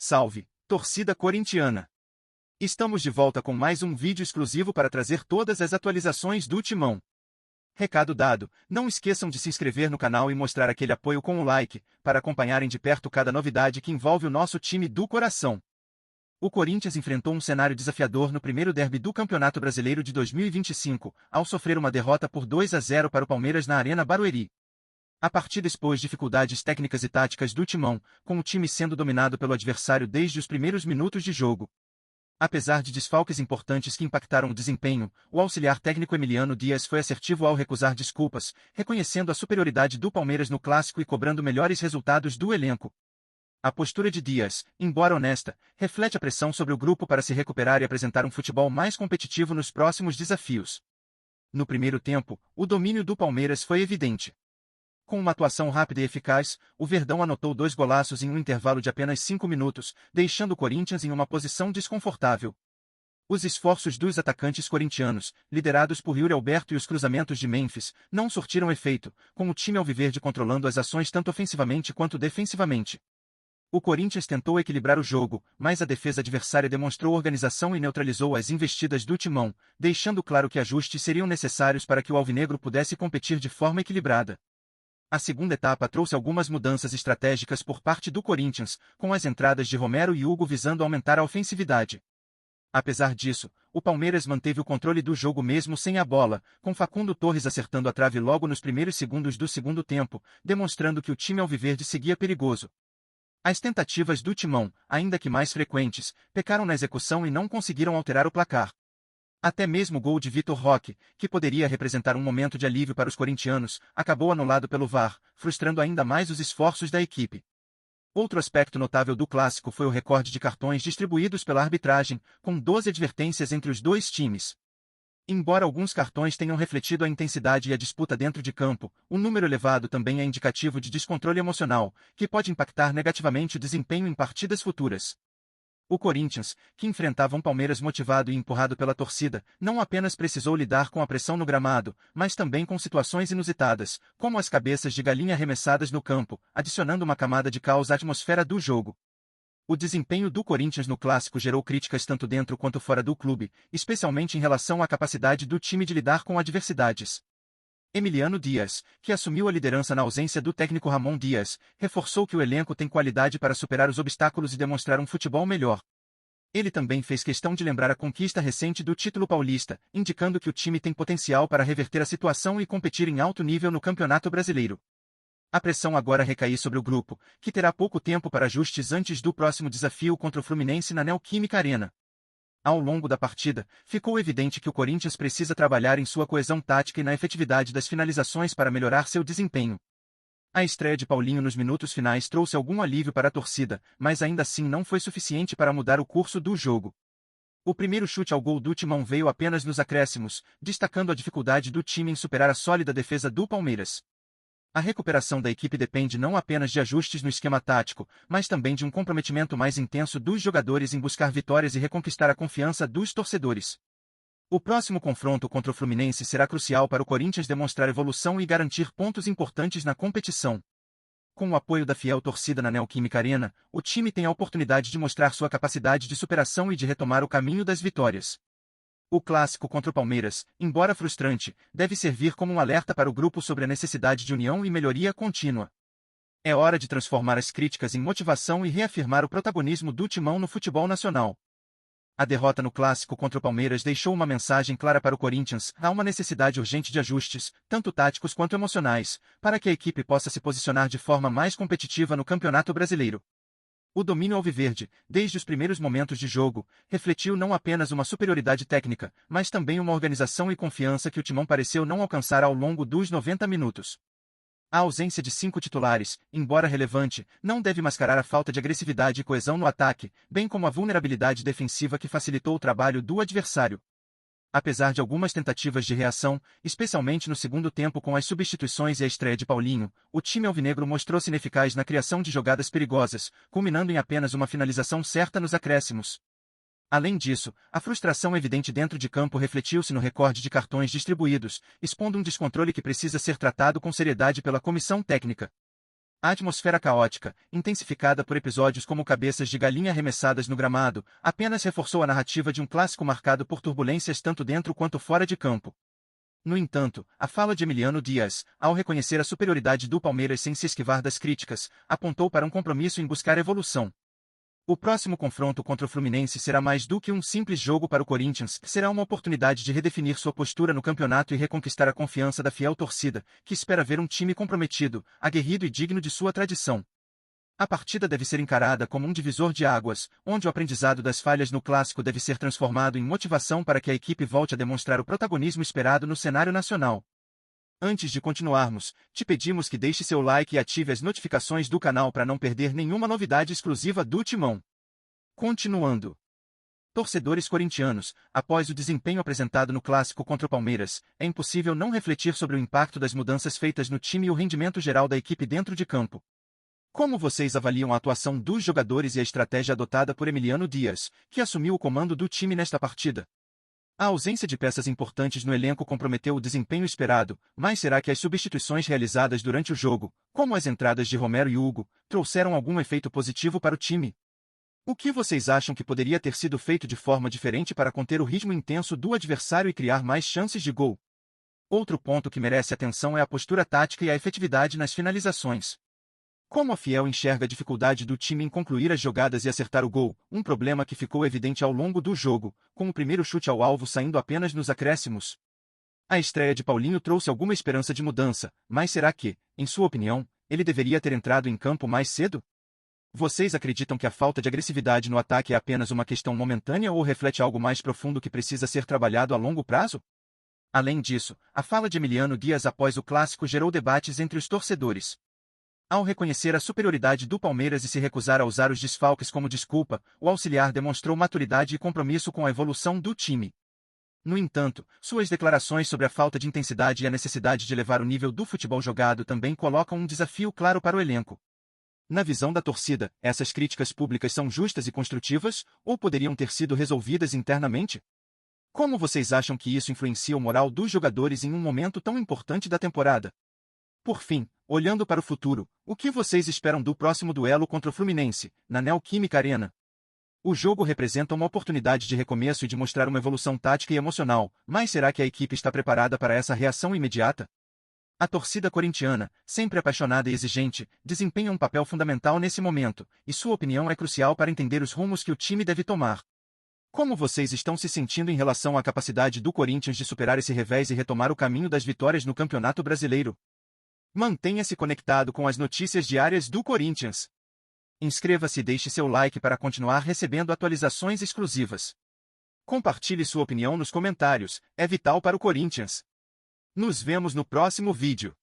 Salve, torcida corintiana! Estamos de volta com mais um vídeo exclusivo para trazer todas as atualizações do Timão. Recado dado, não esqueçam de se inscrever no canal e mostrar aquele apoio com o like, para acompanharem de perto cada novidade que envolve o nosso time do coração. O Corinthians enfrentou um cenário desafiador no primeiro derby do Campeonato Brasileiro de 2025, ao sofrer uma derrota por 2-0 para o Palmeiras na Arena Barueri. A partida expôs dificuldades técnicas e táticas do Timão, com o time sendo dominado pelo adversário desde os primeiros minutos de jogo. Apesar de desfalques importantes que impactaram o desempenho, o auxiliar técnico Emiliano Dias foi assertivo ao recusar desculpas, reconhecendo a superioridade do Palmeiras no clássico e cobrando melhores resultados do elenco. A postura de Dias, embora honesta, reflete a pressão sobre o grupo para se recuperar e apresentar um futebol mais competitivo nos próximos desafios. No primeiro tempo, o domínio do Palmeiras foi evidente. Com uma atuação rápida e eficaz, o Verdão anotou 2 golaços em um intervalo de apenas 5 minutos, deixando o Corinthians em uma posição desconfortável. Os esforços dos atacantes corintianos, liderados por Yuri Alberto e os cruzamentos de Memphis, não surtiram efeito, com o time alviverde controlando as ações tanto ofensivamente quanto defensivamente. O Corinthians tentou equilibrar o jogo, mas a defesa adversária demonstrou organização e neutralizou as investidas do Timão, deixando claro que ajustes seriam necessários para que o alvinegro pudesse competir de forma equilibrada. A segunda etapa trouxe algumas mudanças estratégicas por parte do Corinthians, com as entradas de Romero e Hugo visando aumentar a ofensividade. Apesar disso, o Palmeiras manteve o controle do jogo mesmo sem a bola, com Facundo Torres acertando a trave logo nos primeiros segundos do segundo tempo, demonstrando que o time alviverde seguia perigoso. As tentativas do Timão, ainda que mais frequentes, pecaram na execução e não conseguiram alterar o placar. Até mesmo o gol de Vitor Roque, que poderia representar um momento de alívio para os corintianos, acabou anulado pelo VAR, frustrando ainda mais os esforços da equipe. Outro aspecto notável do clássico foi o recorde de cartões distribuídos pela arbitragem, com 12 advertências entre os dois times. Embora alguns cartões tenham refletido a intensidade e a disputa dentro de campo, o número elevado também é indicativo de descontrole emocional, que pode impactar negativamente o desempenho em partidas futuras. O Corinthians, que enfrentava um Palmeiras motivado e empurrado pela torcida, não apenas precisou lidar com a pressão no gramado, mas também com situações inusitadas, como as cabeças de galinha arremessadas no campo, adicionando uma camada de caos à atmosfera do jogo. O desempenho do Corinthians no clássico gerou críticas tanto dentro quanto fora do clube, especialmente em relação à capacidade do time de lidar com adversidades. Emiliano Dias, que assumiu a liderança na ausência do técnico Ramon Dias, reforçou que o elenco tem qualidade para superar os obstáculos e demonstrar um futebol melhor. Ele também fez questão de lembrar a conquista recente do título paulista, indicando que o time tem potencial para reverter a situação e competir em alto nível no Campeonato Brasileiro. A pressão agora recai sobre o grupo, que terá pouco tempo para ajustes antes do próximo desafio contra o Fluminense na Neoquímica Arena. Ao longo da partida, ficou evidente que o Corinthians precisa trabalhar em sua coesão tática e na efetividade das finalizações para melhorar seu desempenho. A estreia de Paulinho nos minutos finais trouxe algum alívio para a torcida, mas ainda assim não foi suficiente para mudar o curso do jogo. O primeiro chute ao gol do Timão veio apenas nos acréscimos, destacando a dificuldade do time em superar a sólida defesa do Palmeiras. A recuperação da equipe depende não apenas de ajustes no esquema tático, mas também de um comprometimento mais intenso dos jogadores em buscar vitórias e reconquistar a confiança dos torcedores. O próximo confronto contra o Fluminense será crucial para o Corinthians demonstrar evolução e garantir pontos importantes na competição. Com o apoio da fiel torcida na Neoquímica Arena, o time tem a oportunidade de mostrar sua capacidade de superação e de retomar o caminho das vitórias. O clássico contra o Palmeiras, embora frustrante, deve servir como um alerta para o grupo sobre a necessidade de união e melhoria contínua. É hora de transformar as críticas em motivação e reafirmar o protagonismo do Timão no futebol nacional. A derrota no clássico contra o Palmeiras deixou uma mensagem clara para o Corinthians: há uma necessidade urgente de ajustes, tanto táticos quanto emocionais, para que a equipe possa se posicionar de forma mais competitiva no Campeonato Brasileiro. O domínio alviverde, desde os primeiros momentos de jogo, refletiu não apenas uma superioridade técnica, mas também uma organização e confiança que o Timão pareceu não alcançar ao longo dos 90 minutos. A ausência de 5 titulares, embora relevante, não deve mascarar a falta de agressividade e coesão no ataque, bem como a vulnerabilidade defensiva que facilitou o trabalho do adversário. Apesar de algumas tentativas de reação, especialmente no segundo tempo com as substituições e a estreia de Paulinho, o time alvinegro mostrou-se ineficaz na criação de jogadas perigosas, culminando em apenas uma finalização certa nos acréscimos. Além disso, a frustração evidente dentro de campo refletiu-se no recorde de cartões distribuídos, expondo um descontrole que precisa ser tratado com seriedade pela comissão técnica. A atmosfera caótica, intensificada por episódios como cabeças de galinha arremessadas no gramado, apenas reforçou a narrativa de um clássico marcado por turbulências tanto dentro quanto fora de campo. No entanto, a fala de Emiliano Dias, ao reconhecer a superioridade do Palmeiras sem se esquivar das críticas, apontou para um compromisso em buscar evolução. O próximo confronto contra o Fluminense será mais do que um simples jogo para o Corinthians, será uma oportunidade de redefinir sua postura no campeonato e reconquistar a confiança da fiel torcida, que espera ver um time comprometido, aguerrido e digno de sua tradição. A partida deve ser encarada como um divisor de águas, onde o aprendizado das falhas no clássico deve ser transformado em motivação para que a equipe volte a demonstrar o protagonismo esperado no cenário nacional. Antes de continuarmos, te pedimos que deixe seu like e ative as notificações do canal para não perder nenhuma novidade exclusiva do Timão. Continuando. Torcedores corintianos, após o desempenho apresentado no clássico contra o Palmeiras, é impossível não refletir sobre o impacto das mudanças feitas no time e o rendimento geral da equipe dentro de campo. Como vocês avaliam a atuação dos jogadores e a estratégia adotada por Emiliano Dias, que assumiu o comando do time nesta partida? A ausência de peças importantes no elenco comprometeu o desempenho esperado, mas será que as substituições realizadas durante o jogo, como as entradas de Romero e Hugo, trouxeram algum efeito positivo para o time? O que vocês acham que poderia ter sido feito de forma diferente para conter o ritmo intenso do adversário e criar mais chances de gol? Outro ponto que merece atenção é a postura tática e a efetividade nas finalizações. Como a Fiel enxerga a dificuldade do time em concluir as jogadas e acertar o gol, um problema que ficou evidente ao longo do jogo, com o primeiro chute ao alvo saindo apenas nos acréscimos? A estreia de Paulinho trouxe alguma esperança de mudança, mas será que, em sua opinião, ele deveria ter entrado em campo mais cedo? Vocês acreditam que a falta de agressividade no ataque é apenas uma questão momentânea ou reflete algo mais profundo que precisa ser trabalhado a longo prazo? Além disso, a fala de Emiliano Dias após o clássico gerou debates entre os torcedores. Ao reconhecer a superioridade do Palmeiras e se recusar a usar os desfalques como desculpa, o auxiliar demonstrou maturidade e compromisso com a evolução do time. No entanto, suas declarações sobre a falta de intensidade e a necessidade de elevar o nível do futebol jogado também colocam um desafio claro para o elenco. Na visão da torcida, essas críticas públicas são justas e construtivas, ou poderiam ter sido resolvidas internamente? Como vocês acham que isso influencia o moral dos jogadores em um momento tão importante da temporada? Por fim, olhando para o futuro, o que vocês esperam do próximo duelo contra o Fluminense, na Neoquímica Arena? O jogo representa uma oportunidade de recomeço e de mostrar uma evolução tática e emocional, mas será que a equipe está preparada para essa reação imediata? A torcida corintiana, sempre apaixonada e exigente, desempenha um papel fundamental nesse momento, e sua opinião é crucial para entender os rumos que o time deve tomar. Como vocês estão se sentindo em relação à capacidade do Corinthians de superar esse revés e retomar o caminho das vitórias no Campeonato Brasileiro? Mantenha-se conectado com as notícias diárias do Corinthians. Inscreva-se e deixe seu like para continuar recebendo atualizações exclusivas. Compartilhe sua opinião nos comentários, é vital para o Corinthians. Nos vemos no próximo vídeo.